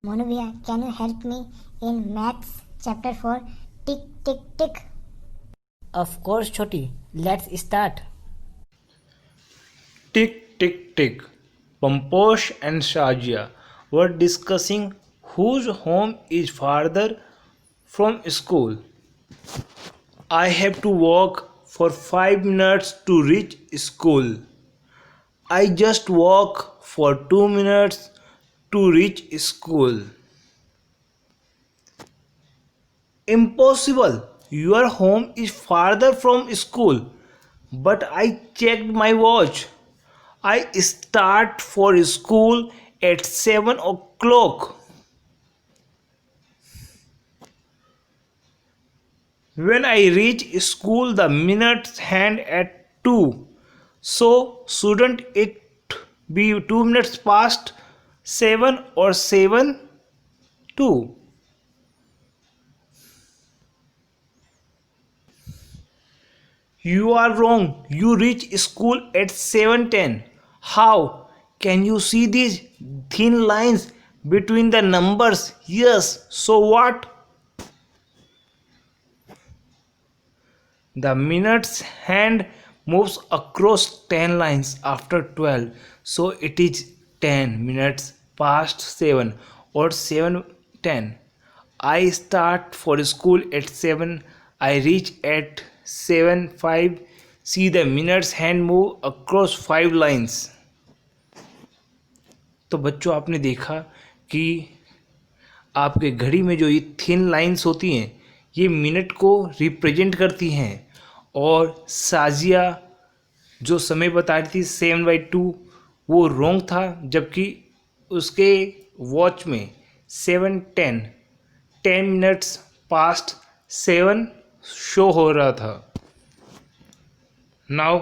Monu bhaiya, can you help me in maths chapter 4? Tick tick tick. Of course, Choti. Let's start. Tick, tick, tick. Pamposh and Shazia were discussing whose home is farther from school. I have to walk for 5 minutes to reach school. I just walk for 2 minutes to reach school. Impossible! Your home is farther from school. But I checked my watch. I start for school at 7 o'clock. When I reach school, the minutes hand at 2. So, shouldn't it be 2 minutes past 7 or 7 2? You are wrong. You reach school at 7:10. How? Can you see these thin lines between the numbers? Yes. So what? The minutes hand moves across 10 lines after 12. So it is 10 minutes past 7 or 7:10. I start for school at 7. I reach at 7:05. See the minutes hand move across 5 lines. तो बच्चों आपने देखा कि आपके घड़ी में जो ये थिन लाइंस होती हैं ये मिनट को रिप्रेजेंट करती हैं और साजिया जो समय बता रही थी 7/2 वो रॉन्ग था जबकि उसके वॉच में 7:10 10 मिनट्स पास्ट 7 शो हो रहा था. Now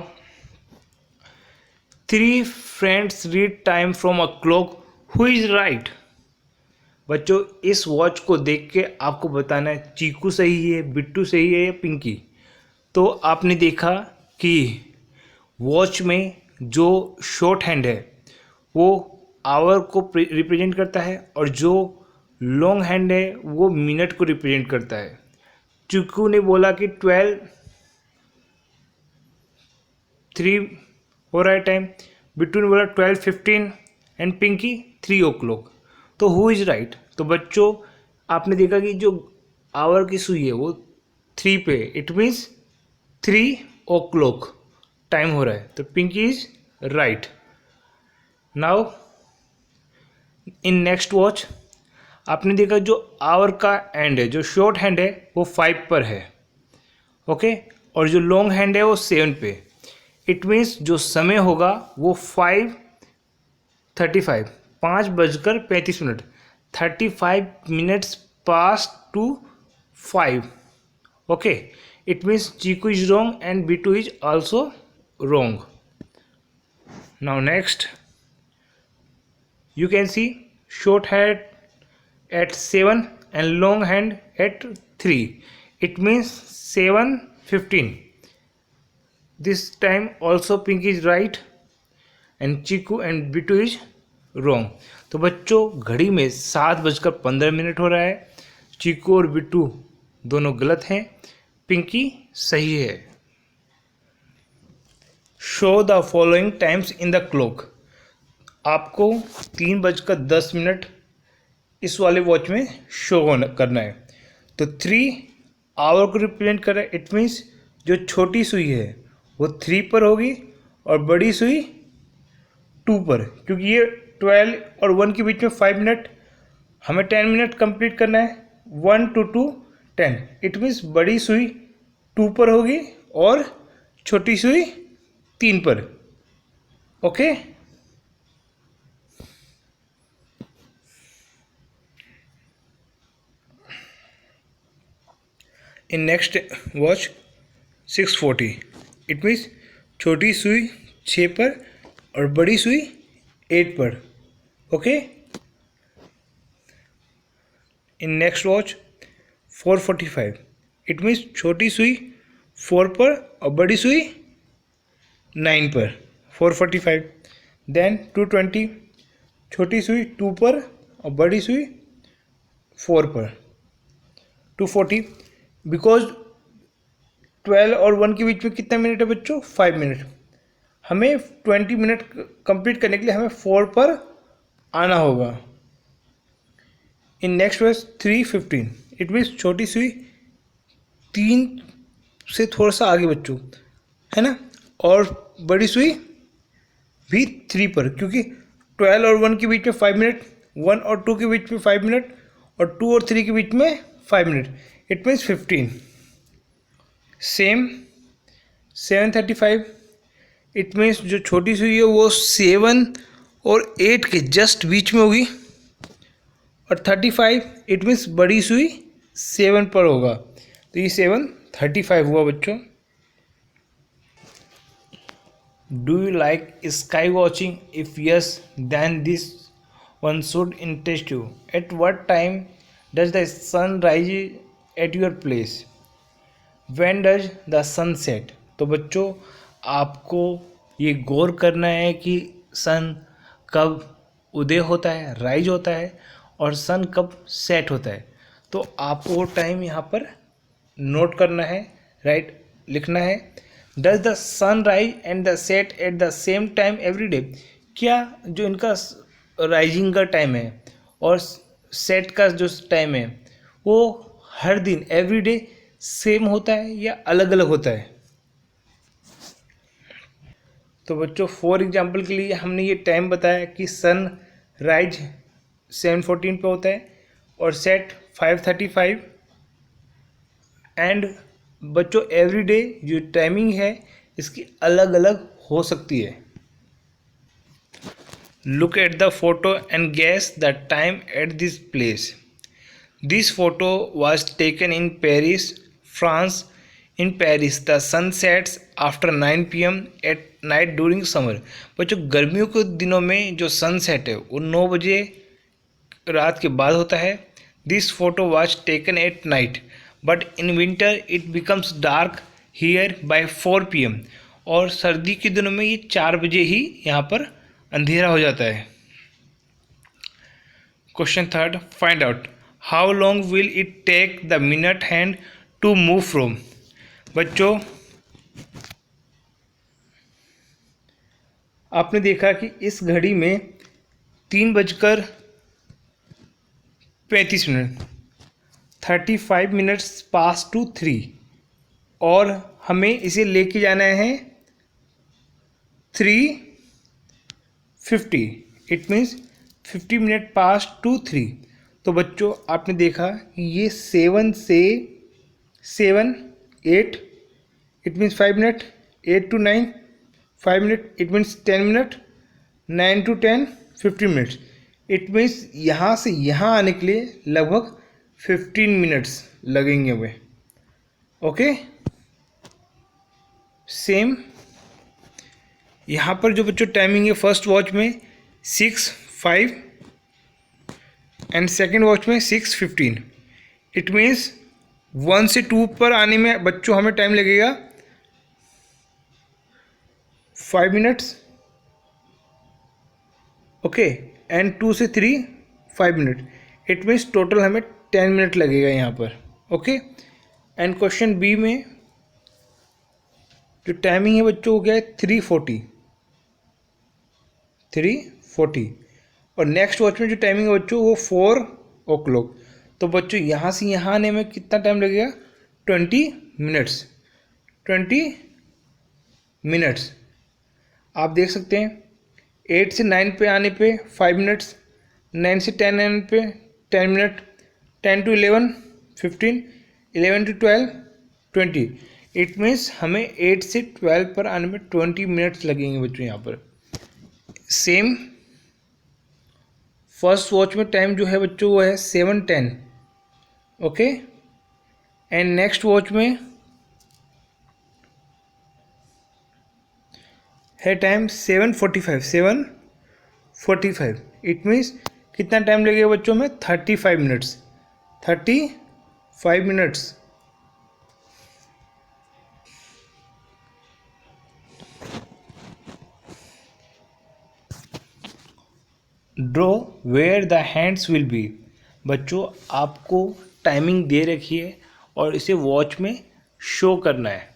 3 friends read time from a clock. Who is right? बच्चों इस वॉच को देख के आपको बताना है चीकू सही है, बिट्टू सही है या पिंकी. तो आपने देखा कि वॉच में जो शॉर्ट हैंड है वो आवर को रिप्रेजेंट करता है और जो लॉन्ग हैंड है वो मिनट को रिप्रेजेंट करता है. चीकू ने बोला कि 12:03 हो रहा है टाइम. बिट्टू ने बोला 12:15 एंड पिंकी 3 o'clock. तो हु इज़ राइट? तो बच्चों आपने देखा कि जो आवर की सुई है वो 3 पे, इट मीन्स 3 o'clock टाइम हो रहा है. तो Pinky is right. Now in next watch आपने देखा जो आवर का एंड है, जो शॉर्ट हैंड है वो 5 पर है. ओके और जो लॉन्ग हैंड है वो 7 पे. इट मीन्स जो समय होगा वो 5:35 5:35 35 minutes past to 5. Okay it means Chiku is wrong and B2 is also wrong. Now next you can see short hand at 7 and long hand at 3. It means 7:15. This time also Pink is right and Chiku and B2 is wrong. तो बच्चों घड़ी में 7:15 हो रहा है. चीकू और बिट्टू दोनों गलत हैं, पिंकी सही है. Show the following times in the clock. आपको 3:10 इस वाले वॉच में शो करना है. तो 3 आवर को रिप्रेजेंट कर रहा है. इट मीन्स जो छोटी सुई है वो 3 पर होगी और बड़ी सुई 2 पर, क्योंकि ये 12 और 1 के बीच में 5 मिनट, हमें 10 मिनट कंप्लीट करना है. 1 to 2 10. इट मीन्स बड़ी सुई 2 पर होगी और छोटी सुई 3 पर. Okay in next watch 6:40. It means छोटी सुई 6 पर और बड़ी सुई 8 पर. Okay in next watch 4:45. It means छोटी सुई 4 पर और बड़ी सुई 9 पर. 4:45. देन 2:20. छोटी सुई 2 पर और बड़ी सुई 4 पर 2:40 बिकॉज 12 और 1 के बीच में कितना मिनट है बच्चों? 5 मिनट। हमें 20 मिनट कंप्लीट करने के लिए हमें 4 पर आना होगा। In next verse 3:15 it means छोटी सुई 3 से थोड़ा सा आगे बच्चों, है ना, और बड़ी सुई भी 3 पर, क्योंकि 12 और 1 के बीच में 5 मिनट, 1 और 2 के बीच में 5 मिनट और 2 और 3 के बीच में 5 minute, it means 15। Same 7:35 it means जो छोटी सुई है वो 7 और 8 के जस्ट बीच में होगी, और 35 इट मीन्स बड़ी सुई 7 पर होगा, तो ये 7:35 हुआ बच्चों। Do you like sky watching? If yes then this one should interest you. At what time does the sun rise at your place? When does the sun set? तो बच्चों आपको ये गौर करना है कि सन कब उदय होता है, राइज होता है, और सन कब सेट होता है। तो आपको वो टाइम यहाँ पर नोट करना है, राइट, लिखना है। Does the sun rise and the set at the same time every day? क्या जो इनका राइजिंग का टाइम है और सेट का जो टाइम है वो हर दिन एवरी डे सेम होता है या अलग अलग होता है? तो बच्चों फॉर एग्जांपल के लिए हमने ये टाइम बताया कि सन राइज 7:14 पे होता है और सेट 5:35, एंड बच्चों एवरी डे जो टाइमिंग है इसकी अलग अलग हो सकती है। Look at the photo and guess the time at this place. This photo was taken in Paris, France. In Paris, the sun sets after 9 p.m. at night during summer. बच्चों गर्मियों के दिनों में जो सनसेट है वो 9 बजे रात के बाद होता है। This photo was taken at night, but in winter it becomes dark here by 4 p.m. और सर्दी के दिनों में ये 4 बजे ही यहाँ पर अंधेरा हो जाता है। Question third, find out how long will it take the minute hand to move from? बच्चों आपने देखा कि इस घड़ी में 3:35 35 मिनट्स पास टू 3, और हमें इसे लेके जाना है 3:50, it means 50 minute past to 3। तो बच्चों आपने देखा कि ये 7 से 7 8 it means 5 minute, 8 to 9 5 minute, it means 10 minute, 9 to 10 15 minutes, it means यहाँ से यहाँ आने के लिए लगभग 15 मिनट्स लगेंगे हमें। ओके, सेम यहाँ पर जो बच्चों टाइमिंग है फर्स्ट वॉच में 6:05 एंड सेकेंड वॉच में 6:15, इट मीन्स 1 से 2 पर आने में बच्चों हमें टाइम लगेगा 5 मिनट्स, ओके, एंड 2 से 3 5 मिनट, इट मीन्स टोटल हमें 10 मिनट लगेगा यहाँ पर। ओके, एंड क्वेश्चन बी में जो टाइमिंग है बच्चों वो क्या है 3:40, और नेक्स्ट वॉच में जो टाइमिंग है बच्चों वो 4 o'clock। तो बच्चों यहाँ से यहाँ आने में कितना टाइम लगेगा 20 मिनट्स। आप देख सकते हैं 8 से 9 पे आने पे 5 मिनट्स, 9 से 10 आने पे 10 minute, 10 to 11 15, 11 to 12 20, it means हमें 8 से 12 पर आने में 20 मिनट्स लगेंगे बच्चों यहाँ पर। सेम फर्स्ट वॉच में टाइम जो है बच्चों वो है 7:10, ओके, एंड नेक्स्ट वॉच में है टाइम 7:45, इट मीन्स कितना टाइम लगेगा बच्चों में 35 minutes. Draw where the hands will be. बच्चों आपको टाइमिंग दे रखी है और इसे वॉच में शो करना है।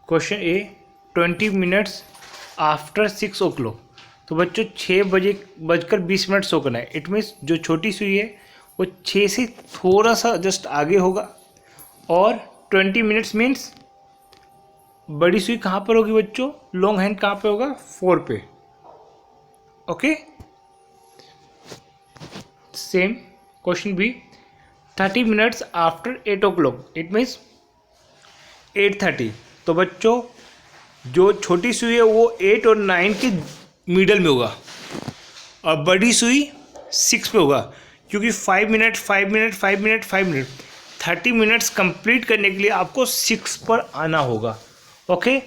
क्वेश्चन ए 20 मिनट्स आफ्टर 6 o'clock। तो बच्चों 6 बजे बजकर 20 मिनट शो करना है। इट मीन्स जो छोटी सुई है वो 6 से थोड़ा सा जस्ट आगे होगा और 20 मिनट्स मीन्स बड़ी सुई कहाँ पर होगी बच्चों, लॉन्ग हैंड कहाँ पे होगा, 4 पे। Okay, same question B 30 minutes after 8 o'clock। It means 8:30। तो बच्चों जो छोटी सुई है वो 8 और 9 के मिडल में होगा और बड़ी सुई 6 पे होगा, क्योंकि 5 minute 5 minute 5 minute 5 minute 30 minutes complete करने के लिए आपको 6 पर आना होगा। Okay,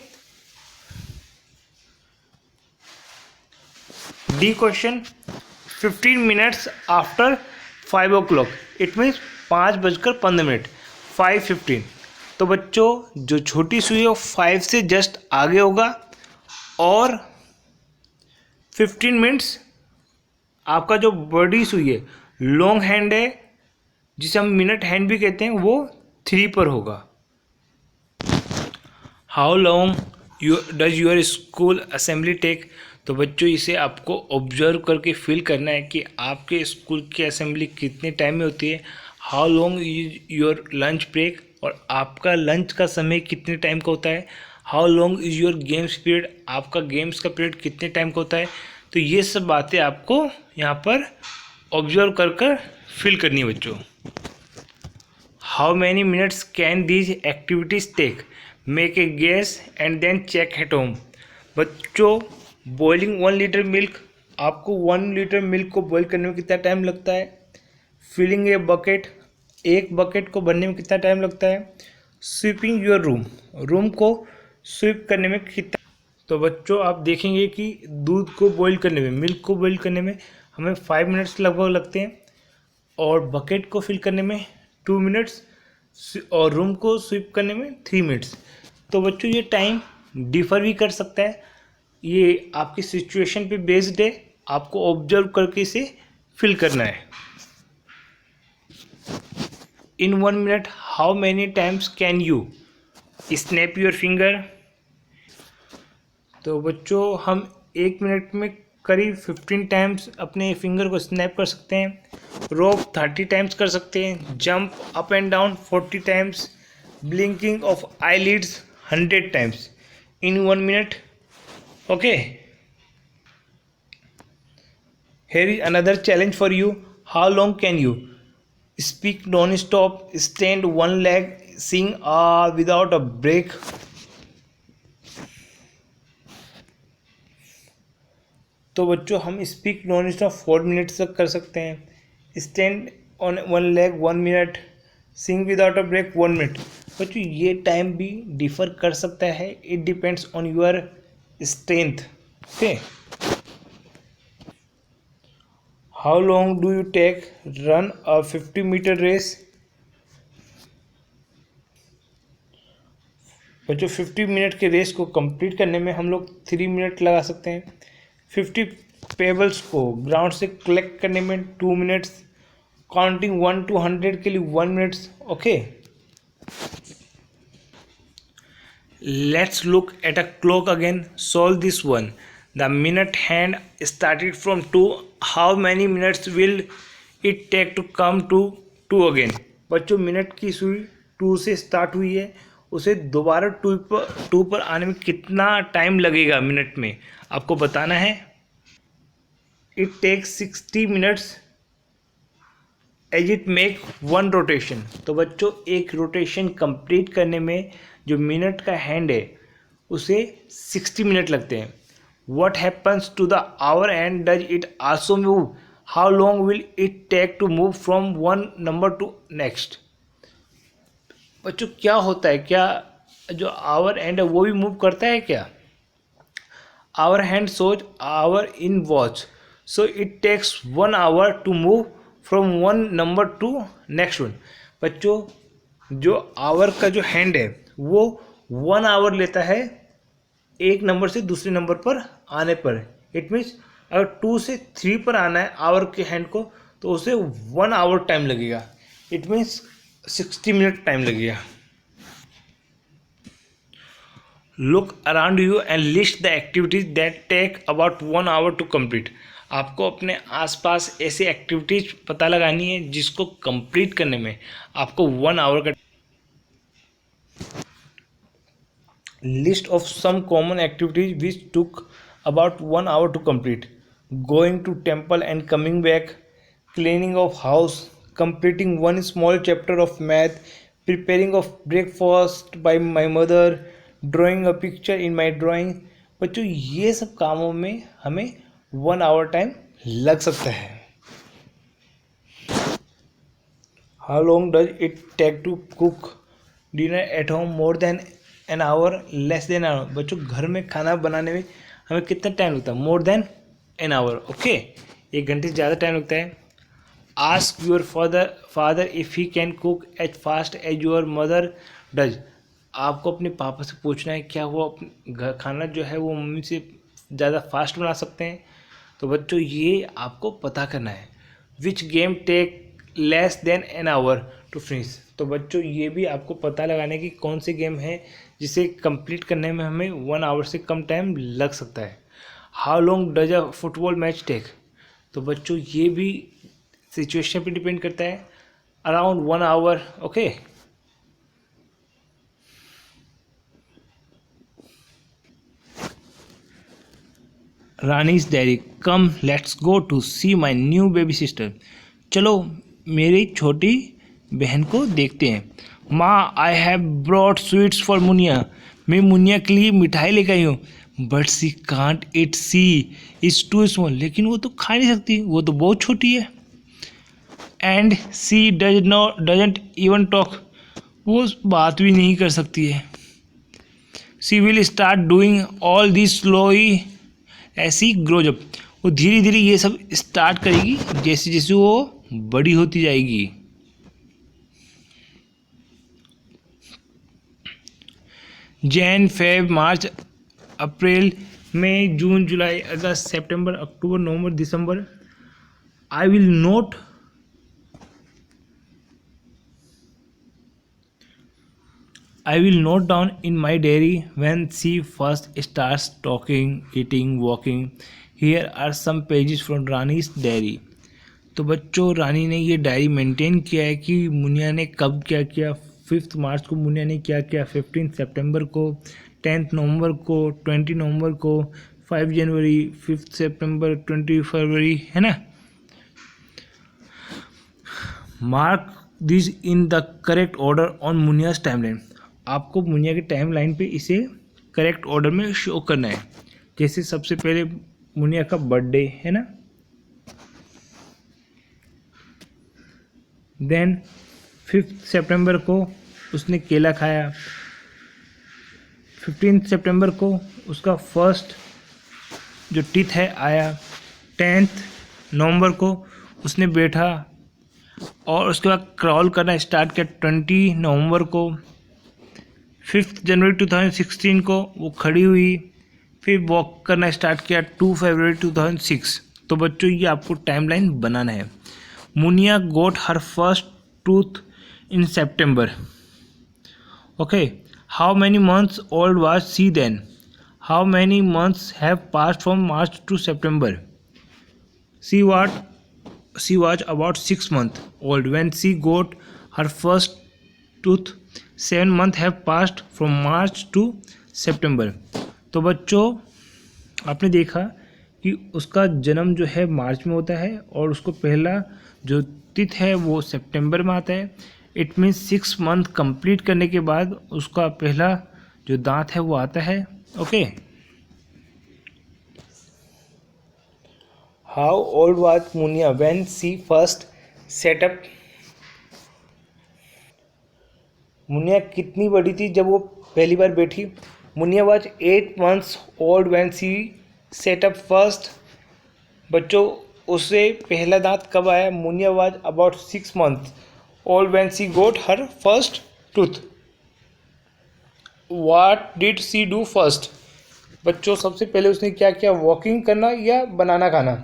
D question 15 minutes after 5 o'clock। It means 5:15, 5:15। तो बच्चों जो छोटी सुई है वो 5 से जस्ट आगे होगा और 15 मिनट्स आपका जो बड़ी सुई है, लॉन्ग हैंड है जिसे हम मिनट हैंड भी कहते हैं, वो 3 पर होगा। How long does your school assembly take. तो बच्चों इसे आपको ऑब्जर्व करके फील करना है कि आपके स्कूल की असेंबली कितने टाइम में होती है। How long is your lunch break, और आपका लंच का समय कितने टाइम का होता है। How long is your games period, आपका गेम्स का पीरियड कितने टाइम का होता है। तो ये सब बातें आपको यहाँ पर ऑब्जर्व कर कर फील करनी है बच्चों। How many minutes can these activities take, make a guess and then check at home. बच्चों बॉइलिंग 1 लीटर मिल्क, आपको 1 लीटर मिल्क को बॉईल करने में कितना टाइम लगता है। फिलिंग ए बकेट, एक बकेट को भरने में कितना टाइम लगता है। स्वीपिंग योर रूम, रूम को स्वीप करने में कितना। तो बच्चों आप देखेंगे कि दूध को बॉईल करने में, मिल्क को बॉईल करने में हमें 5 मिनट्स लगभग लगते हैं और बकेट को फिल करने में 2 मिनट्स और रूम को स्वीप करने में 3 मिनट्स। तो बच्चों ये टाइम डिफ़र भी कर सकता है, ये आपकी सिचुएशन पे बेस्ड है, आपको ऑब्जर्व करके इसे फिल करना है। इन 1 minute how many times can you snap your finger. तो बच्चों हम 1 मिनट में करीब 15 टाइम्स अपने फिंगर को स्नैप कर सकते हैं। रोप 30 टाइम्स कर सकते हैं। Jump up and down 40 times. Blinking of eyelids 100 times in 1 minute. Okay, here is another challenge for you. How long can you speak non-stop, stand one leg, sing without a break? तो बच्चों हम speak non stop 4 minutes तक कर सकते हैं। Stand on 1 leg 1 minute, sing without a break 1 minute. बच्चों ये time भी डिफर कर सकता है, it depends on your strength. Okay, how long do you take run a 50 metre race. बच्चों 50 मिनट के रेस को कंप्लीट करने में हम लोग 3 मिनट लगा सकते हैं। 50 पेबल्स को ग्राउंड से कलेक्ट करने में 2 मिनट्स। काउंटिंग 1 to 100 के लिए 1 minutes. Okay, let's look at a clock again, solve this one. The minute hand started from 2, how many minutes will it take to come to 2 again. बच्चों minute की सुई 2 से start हुई है, उसे दोबारा 2 पर आने में कितना टाइम लगेगा मिनट में, आपको बताना है। It takes 60 minutes as it make 1 rotation. तो बच्चों एक रोटेशन कंप्लीट करने में जो मिनट का हैंड है उसे 60 मिनट लगते हैं। What happens to the hour and does it also move, how long will it take to move from 1 number to next. बच्चों क्या होता है, क्या जो आवर एंड है वो भी मूव करता है क्या। Hour hand shows hour in watch, so it takes 1 hour to move from 1 number to next one. बच्चों जो आवर का जो हैंड है वो 1 hour लेता है एक नंबर से दूसरे नंबर पर आने पर। इट मीन्स अगर 2 से 3 पर आना है आवर के हैंड को तो उसे 1 आवर टाइम लगेगा, इट मीन्स 60 मिनट टाइम लगेगा। Look around you and list the activities that take about 1 hour to complete. आपको अपने आसपास ऐसे एक्टिविटीज पता लगानी है जिसको कंप्लीट करने में आपको 1 आवर का। List of some common activities which took about 1 hour to complete: going to temple and coming back, cleaning of house, completing one small chapter of math, preparing of breakfast by my mother, drawing a picture in my drawing। बच्चों ये सब कामों में हमें 1 hour time लग सकता है। How long does it take to cook dinner at home? More than an hour, less than an hour। बच्चों घर में खाना बनाने में हमें कितना टाइम लगता है? More than an hour. Okay, 1 घंटे से ज़्यादा टाइम लगता है। Ask your father if he can cook as fast as your mother does. आपको अपने पापा से पूछना है क्या वो खाना जो है वो मम्मी से ज़्यादा फास्ट बना सकते हैं। तो बच्चों ये आपको पता करना है। Which game take less than an hour to finish. तो बच्चों ये भी आपको पता लगाने की कौन से गेम है जिसे कंप्लीट करने में हमें 1 आवर से कम टाइम लग सकता है। How long does a football match take. तो बच्चों ये भी सिचुएशन पे डिपेंड करता है। Around 1 hour. Okay, Rani's diary. Come let's go to see my new baby sister. चलो मेरी छोटी बहन को देखते हैं। माँ I have brought sweets for Munia. मैं मुनिया के लिए मिठाई लेकर आई हूँ। But she can't it, she is too small. लेकिन वो तो खा नहीं सकती, वो तो बहुत छोटी है। And she doesn't even talk. वो बात भी नहीं कर सकती है। She will start doing all this slowly as she grows up. वो धीरे धीरे ये सब स्टार्ट करेगी जैसे जैसे वो बड़ी होती जाएगी। Jan, Feb, March, April, May, June, July, August, September, October, November, December. I will note down in my diary when she first starts talking, eating, walking. Here are some pages from Rani's diary। तो बच्चों रानी ने ये diary maintain किया है कि मुनिया ने कब क्या किया। 5 मार्च को मुनिया ने क्या किया, 15 सितंबर को, 10 नवंबर को, 20 नवंबर को, 5 जनवरी, 5 सितंबर, 20 फरवरी, है ना। Mark this in the correct order on Muniya's timeline. आपको मुनिया के टाइमलाइन पे इसे करेक्ट ऑर्डर में शो करना है। जैसे सबसे पहले मुनिया का बर्थडे है ना, देन 5 सितंबर को उसने केला खाया, 15 सितंबर को उसका फर्स्ट जो टीथ है आया, 10 नवंबर को उसने बैठा और उसके बाद क्रॉल करना स्टार्ट किया 20 नवंबर को, 5 जनवरी 2016 को वो खड़ी हुई, फिर वॉक करना स्टार्ट किया 2 फरवरी 2006। तो बच्चों ये आपको टाइमलाइन बनाना है। Muniya got her first tooth in September. Okay, how many months old was she then? How many months have passed from March to September? She was about 6 months old when she got her first tooth. 7 months have passed from March to September। तो बच्चों आपने देखा कि उसका जन्म जो है मार्च में होता है और उसको पहला जो टीथ है वो सितंबर में आता है। इट मीन्स 6 मंथ कंप्लीट करने के बाद उसका पहला जो दांत है वो आता है। Okay, how old was Munia when she first sat up? Munia कितनी बड़ी थी जब वो पहली बार बैठी? Munia was 8 months old when she sat up first. बच्चों उससे पहला दांत कब आया? Munia was about 6 months old when she got her first tooth. What did she do first? बच्चों सबसे पहले उसने क्या किया, वॉकिंग करना या बनाना खाना।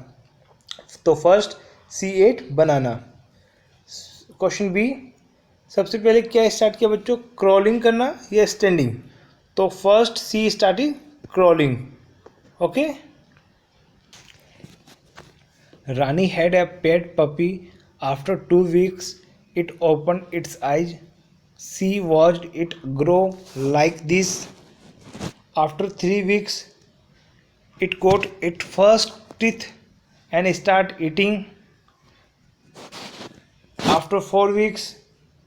तो फर्स्ट सी एट बनाना। क्वेश्चन बी, सबसे पहले क्या स्टार्ट किया बच्चों, क्रॉलिंग करना या स्टैंडिंग। तो first she starting crawling. Okay. Rani had a pet puppy. After 2 weeks, it opened its eyes. She watched it grow like this. After 3 weeks, it got its first teeth and started eating. After 4 weeks,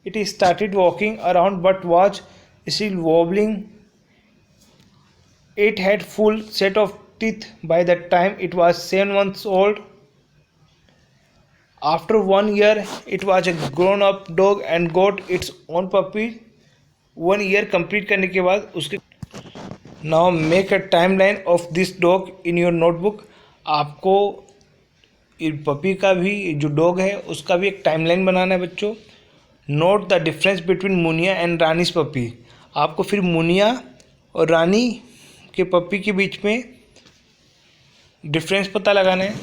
it started walking around but was still wobbling. It had full set of teeth by the time it was 7 months old. After 1 year, it was a grown-up dog and got its own puppy. 1 year complete करने के बाद उसके Now make a timeline of this dog in your notebook. आपको puppy का भी, जो dog है उसका भी एक टाइमलाइन बनाना है बच्चों। Note the difference between Muniya and Rani's puppy. आपको फिर मुनिया और रानी के पपी के बीच में डिफरेंस पता लगाना है।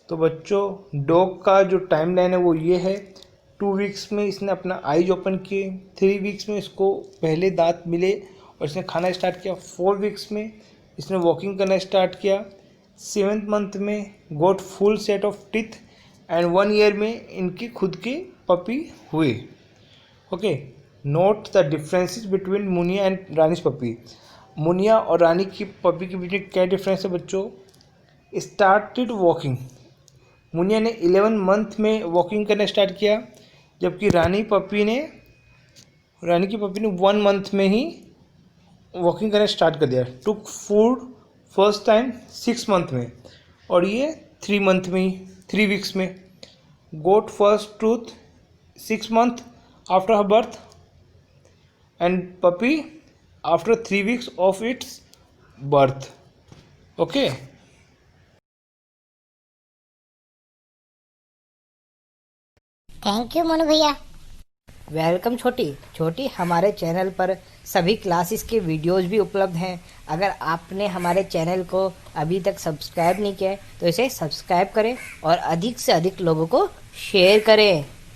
तो बच्चों डॉग का जो टाइमलाइन है वो ये है, 2 वीक्स में इसने अपना आईज ओपन किए, 3 वीक्स में इसको पहले दांत मिले और इसने खाना स्टार्ट किया, 4 वीक्स में इसने वॉकिंग करना स्टार्ट किया, 7th मंथ में got full set of teeth and 1 year में इनके खुद के पपी हुए। Okay. Note the differences between Muniya and Rani's puppy. Muniya और रानी की पपी के बीच में क्या डिफरेंस है बच्चों। स्टार्टेड वॉकिंग, मुनिया ने 11 मंथ में वॉकिंग करना स्टार्ट किया, जबकि रानी की पपी ने 1 मंथ में ही वॉकिंग करना स्टार्ट कर दिया। टुक फूड फर्स्ट टाइम 6 मंथ में और ये 3 मंथ में ही, 3 वीक्स में। Got first tooth 6 month after her birth and puppy after 3 weeks of its birth. Okay. Thank you Monu भैया। वेलकम छोटी। छोटी, हमारे चैनल पर सभी क्लासेस के वीडियोस भी उपलब्ध हैं। अगर आपने हमारे चैनल को अभी तक सब्सक्राइब नहीं किया है तो इसे सब्सक्राइब करें और अधिक से अधिक लोगों को शेयर करें।